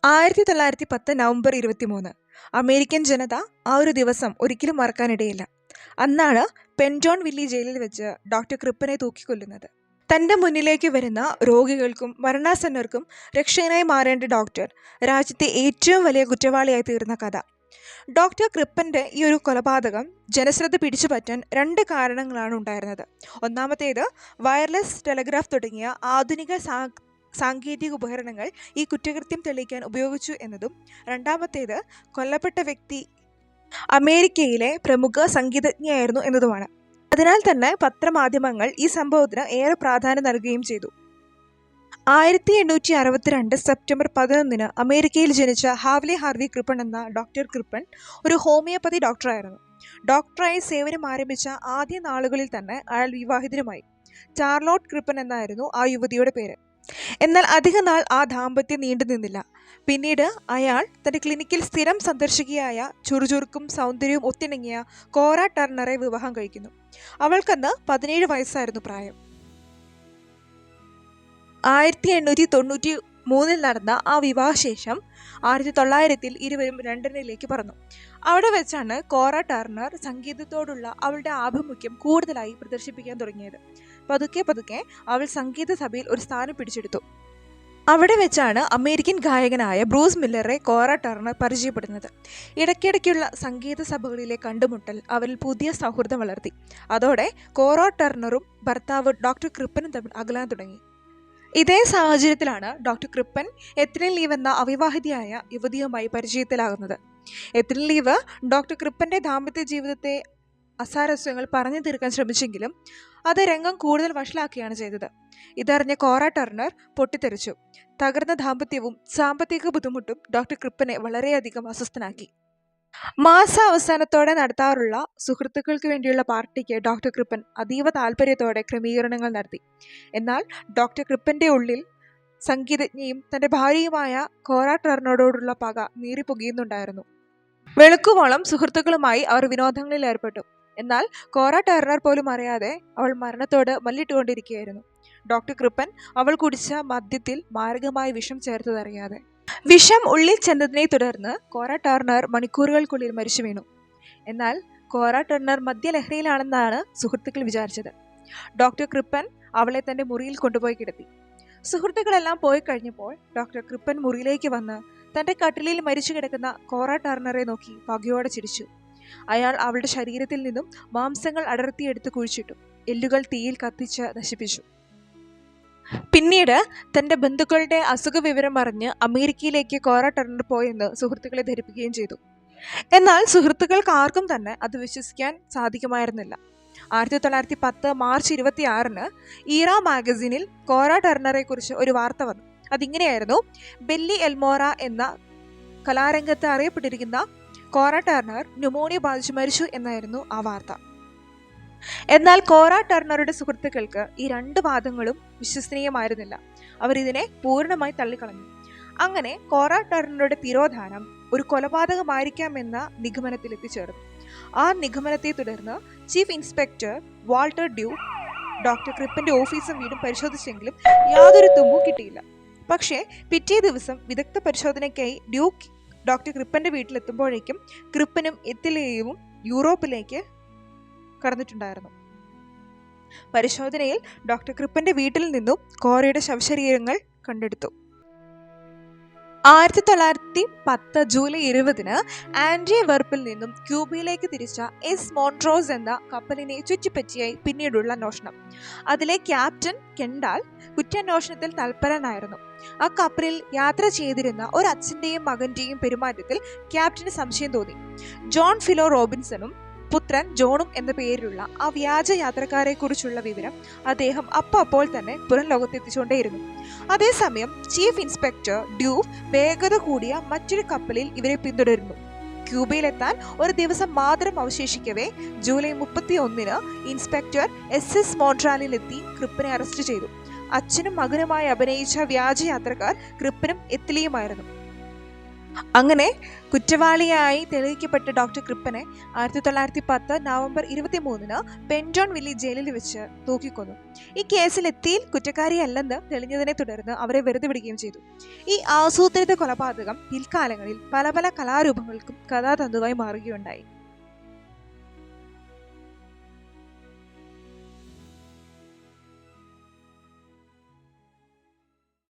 1910 November 23 American ജനത ആ ഒരു ദിവസം ഒരിക്കലും മറക്കാനിടയില്ല. അന്നാണ് പെൻറ്റോൺ വില്ലി ജയിലിൽ വെച്ച് ഡോക്ടർ ക്രിപ്പനെ തൂക്കിക്കൊല്ലുന്നത്. തൻ്റെ മുന്നിലേക്ക് വരുന്ന രോഗികൾക്കും മരണാസന്നർക്കും രക്ഷകനായി മാറേണ്ട ഡോക്ടർ രാജ്യത്തെ ഏറ്റവും വലിയ കുറ്റവാളിയായി തീർന്ന കഥ. ഡോക്ടർ ക്രിപ്പൻ്റെ ഈ ഒരു കൊലപാതകം ജനശ്രദ്ധ പിടിച്ചുപറ്റാൻ 2 കാരണങ്ങളാണ് ഉണ്ടായിരുന്നത്. ഒന്നാമത്തേത്, വയർലെസ് ടെലഗ്രാഫ് തുടങ്ങിയ ആധുനിക സാങ്കേതിക ഉപകരണങ്ങൾ ഈ കുറ്റകൃത്യം തെളിയിക്കാൻ ഉപയോഗിച്ചു എന്നതും. രണ്ടാമത്തേത്, കൊല്ലപ്പെട്ട വ്യക്തി അമേരിക്കയിലെ പ്രമുഖ സംഗീതജ്ഞയായിരുന്നു എന്നതുമാണ്. അതിനാൽ തന്നെ പത്രമാധ്യമങ്ങൾ ഈ സംഭവത്തിന് ഏറെ പ്രാധാന്യം നൽകുകയും ചെയ്തു. 1862 സെപ്റ്റംബർ 11 അമേരിക്കയിൽ ജനിച്ച ഹാവ്ലെ ഹാർവി ക്രിപ്പൺ എന്ന ഡോക്ടർ ക്രിപ്പൺ ഒരു ഹോമിയോപ്പതി ഡോക്ടറായിരുന്നു. ഡോക്ടറായി സേവനം ആരംഭിച്ച ആദ്യ നാളുകളിൽ തന്നെ അയാൾ വിവാഹിതനുമായി. ചാർലോട്ട് ക്രിപ്പൺ എന്നായിരുന്നു ആ യുവതിയുടെ പേര്. എന്നാൽ അധിക നാൾ ആ ദാമ്പത്യം നീണ്ടു നിന്നില്ല. പിന്നീട് അയാൾ തൻ്റെ ക്ലിനിക്കിൽ സ്ഥിരം സന്ദർശികയായ ചുറുചുറുക്കും സൗന്ദര്യവും ഒത്തിണങ്ങിയ കോറ ടർണറെ വിവാഹം കഴിക്കുന്നു. അവൾക്കന്ന് 17 വയസ്സായിരുന്നു പ്രായം. 1893 നടന്ന ആ വിവാഹശേഷം 1900 ഇരുവരും ലണ്ടനിലേക്ക് പറന്നു. അവിടെ വെച്ചാണ് കോറ ടർണർ സംഗീതത്തോടുള്ള അവളുടെ ആഭിമുഖ്യം കൂടുതലായി പ്രദർശിപ്പിക്കാൻ തുടങ്ങിയത്. പതുക്കെ അവൾ സംഗീത സഭയിൽ ഒരു സ്ഥാനം പിടിച്ചെടുത്തു. അവിടെ വെച്ചാണ് അമേരിക്കൻ ഗായകനായ ബ്രൂസ് മില്ലറെ കോറ ടർണർ പരിചയപ്പെടുന്നത്. ഇടയ്ക്കിടയ്ക്കുള്ള സംഗീത സഭകളിലെ കണ്ടുമുട്ടൽ അവരിൽ പുതിയ സൗഹൃദം വളർത്തി. അതോടെ കോറ ടർണറും ഭർത്താവ് ഡോക്ടർ ക്രിപ്പനും തമ്മിൽ അകലാൻ തുടങ്ങി. ഇതേ സാഹചര്യത്തിലാണ് ഡോക്ടർ ക്രിപ്പൻ എത്രിൻ ലീവ് എന്ന അവിവാഹിതയായ യുവതിയുമായി പരിചയത്തിലാകുന്നത്. എത്രിൻ ലീവ് ഡോക്ടർ ക്രിപ്പന്റെ ദാമ്പത്യ ജീവിതത്തെ അസാരസ്യങ്ങൾ പറഞ്ഞു തീർക്കാൻ ശ്രമിച്ചെങ്കിലും അത് രംഗം കൂടുതൽ വഷളാക്കുകയാണ് ചെയ്തത്. ഇതറിഞ്ഞ കോറ ടർണർ പൊട്ടിത്തെറിച്ചു. തകർന്ന ദാമ്പത്യവും സാമ്പത്തിക ബുദ്ധിമുട്ടും ഡോക്ടർ ക്രിപ്പനെ വളരെയധികം അസ്വസ്ഥനാക്കി. മാസാവസാനത്തോടെ നടത്താറുള്ള സുഹൃത്തുക്കൾക്ക് വേണ്ടിയുള്ള പാർട്ടിക്ക് ഡോക്ടർ ക്രിപ്പൻ അതീവ താല്പര്യത്തോടെ ക്രമീകരണങ്ങൾ നടത്തി. എന്നാൽ ഡോക്ടർ ക്രിപ്പന്റെ ഉള്ളിൽ സംഗീതജ്ഞയും തൻ്റെ ഭാര്യയുമായ കോറ ടർണറോടുള്ള പക നീറിപ്പുകയുന്നുണ്ടായിരുന്നു. വെളുക്കുവോളം സുഹൃത്തുക്കളുമായി അവർ വിനോദങ്ങളിൽ ഏർപ്പെട്ടു. എന്നാൽ കോറ ടർണർ പോലും അറിയാതെ അവൾ മരണത്തോട് മല്ലിട്ടുകൊണ്ടിരിക്കുകയായിരുന്നു. ഡോക്ടർ ക്രിപ്പൻ അവൾ കുടിച്ച മദ്യത്തിൽ മാരകമായ വിഷം ചേർത്തതറിയാതെ. വിഷം ഉള്ളിൽ ചെന്നതിനെ തുടർന്ന് കോറ ടർണർ മണിക്കൂറുകൾക്കുള്ളിൽ മരിച്ചു വീണു. എന്നാൽ കോറ ടർണർ മദ്യലഹരിയിലാണെന്നാണ് സുഹൃത്തുക്കൾ വിചാരിച്ചത്. ഡോക്ടർ ക്രിപ്പൻ അവളെ തൻ്റെ മുറിയിൽ കൊണ്ടുപോയി കിടത്തി. സുഹൃത്തുക്കളെല്ലാം പോയി കഴിഞ്ഞപ്പോൾ ഡോക്ടർ ക്രിപ്പൻ മുറിയിലേക്ക് വന്ന് തൻ്റെ കട്ടിലിൽ മരിച്ചു കിടക്കുന്ന കോറ ടർണറെ നോക്കി പകയോടെ ചിരിച്ചു. അയാൾ അവളുടെ ശരീരത്തിൽ നിന്നും മാംസങ്ങൾ അടർത്തിയെടുത്ത് കുഴിച്ചിട്ടു. എല്ലുകൾ തീയിൽ കത്തിച്ച് നശിപ്പിച്ചു. പിന്നീട് തൻ്റെ ബന്ധുക്കളുടെ അസുഖ വിവരം അറിഞ്ഞ് അമേരിക്കയിലേക്ക് കോറ ടർണർ പോയെന്ന് സുഹൃത്തുക്കളെ ധരിപ്പിക്കുകയും ചെയ്തു. എന്നാൽ സുഹൃത്തുക്കൾക്ക് ആർക്കും തന്നെ അത് വിശ്വസിക്കാൻ സാധിക്കുമായിരുന്നില്ല. 1910 മാർച്ച് 26 ഈറ മാഗസിനിൽ കോറ ടർണറെ കുറിച്ച് ഒരു വാർത്ത വന്നു. അതിങ്ങനെയായിരുന്നു: ബെല്ലി എൽമോറ എന്ന കലാരംഗത്ത് അറിയപ്പെട്ടിരിക്കുന്ന കോറ ടർണർ ന്യൂമോണിയ ബാധിച്ച് മരിച്ചു എന്നായിരുന്നു ആ വാർത്ത. എന്നാൽ കോറ ടർണറുടെ സുഹൃത്തുക്കൾക്ക് ഈ 2 വാദങ്ങളും വിശ്വസനീയമായിരുന്നില്ല. അവർ ഇതിനെ പൂർണ്ണമായി തള്ളിക്കളഞ്ഞു. അങ്ങനെ കോറ ടർണറുടെ തിരോധാനം ഒരു കൊലപാതകമായിരിക്കാമെന്ന നിഗമനത്തിൽ എത്തിച്ചേർന്നു. ആ നിഗമനത്തെ തുടർന്ന് chief inspector Walter Duke doctor ക്രിപ്പന്റെ ഓഫീസും വീടും പരിശോധിച്ചെങ്കിലും യാതൊരു തുമ്പും കിട്ടിയില്ല. പക്ഷേ പിറ്റേ ദിവസം വിദഗ്ധ പരിശോധനയ്ക്കായി ഡ്യൂക്ക് ഡോക്ടർ ക്രിപ്പന്റെ വീട്ടിലെത്തുമ്പോഴേക്കും ക്രിപ്പനും എത്തിലേയും യൂറോപ്പിലേക്ക് കടന്നിട്ടുണ്ടായിരുന്നു. പരിശോധനയിൽ ഡോക്ടർ ക്രിപ്പന്റെ വീട്ടിൽ നിന്നും കോറയുടെ ശവശരീരങ്ങൾ കണ്ടെടുത്തു. 1910 ജൂലൈ 20 ആൻറ്റിവെർപ്പിൽ നിന്നും ക്യൂബയിലേക്ക് തിരിച്ച എസ് മോൺട്രോസ് എന്ന കപ്പലിനെ ചുറ്റിപ്പറ്റിയായി പിന്നീടുള്ള അന്വേഷണം. അതിലെ ക്യാപ്റ്റൻ കെൻഡാൽ കുറ്റാന്വേഷണത്തിൽ തൽപരനായിരുന്നു. ആ കപ്പലിൽ യാത്ര ചെയ്തിരുന്ന ഒരു അച്ഛൻ്റെയും മകൻ്റെയും പെരുമാറ്റത്തിൽ ക്യാപ്റ്റന് സംശയം തോന്നി. ജോൺ ഫിലോ റോബിൻസണും പുത്രൻ ജോണും എന്ന പേരിലുള്ള ആ വ്യാജ യാത്രക്കാരെ കുറിച്ചുള്ള വിവരം അദ്ദേഹം അപ്പോൾ തന്നെ പുറം ലോകത്തെത്തിച്ചുകൊണ്ടേയിരുന്നു. അതേസമയം ചീഫ് ഇൻസ്പെക്ടർ ഡ്യൂക്ക് വേഗത കൂടിയ മറ്റൊരു കപ്പലിൽ ഇവരെ പിന്തുടരുന്നു. ക്യൂബയിലെത്താൻ ഒരു ദിവസം മാത്രം അവശേഷിക്കവേ ജൂലൈ 31 ഇൻസ്പെക്ടർ SS മോൺട്രാലിലെത്തി ക്രിപ്പനെ അറസ്റ്റ് ചെയ്തു. അച്ഛനും മകനുമായി അഭിനയിച്ച വ്യാജ യാത്രക്കാർ ക്രിപ്പനും എത്തിലിയുമായിരുന്നു. അങ്ങനെ കുറ്റവാളിയായി തെളിയിക്കപ്പെട്ട ഡോക്ടർ ക്രിപ്പനെ 1910 നവംബർ 23 പെൻജോൺ വില്ലി ജയിലിൽ വെച്ച് തൂക്കിക്കൊന്നു. ഈ കേസിൽ എത്തിയിൽ കുറ്റക്കാരിയല്ലെന്ന് തെളിഞ്ഞതിനെ തുടർന്ന് അവരെ വെറുതെ വിടുകയും ചെയ്തു. ഈ ആസൂത്രിത കൊലപാതകം പിൽക്കാലങ്ങളിൽ പല പല കലാരൂപങ്ങൾക്കും കഥാതന്തുവായി മാറുകയുണ്ടായി.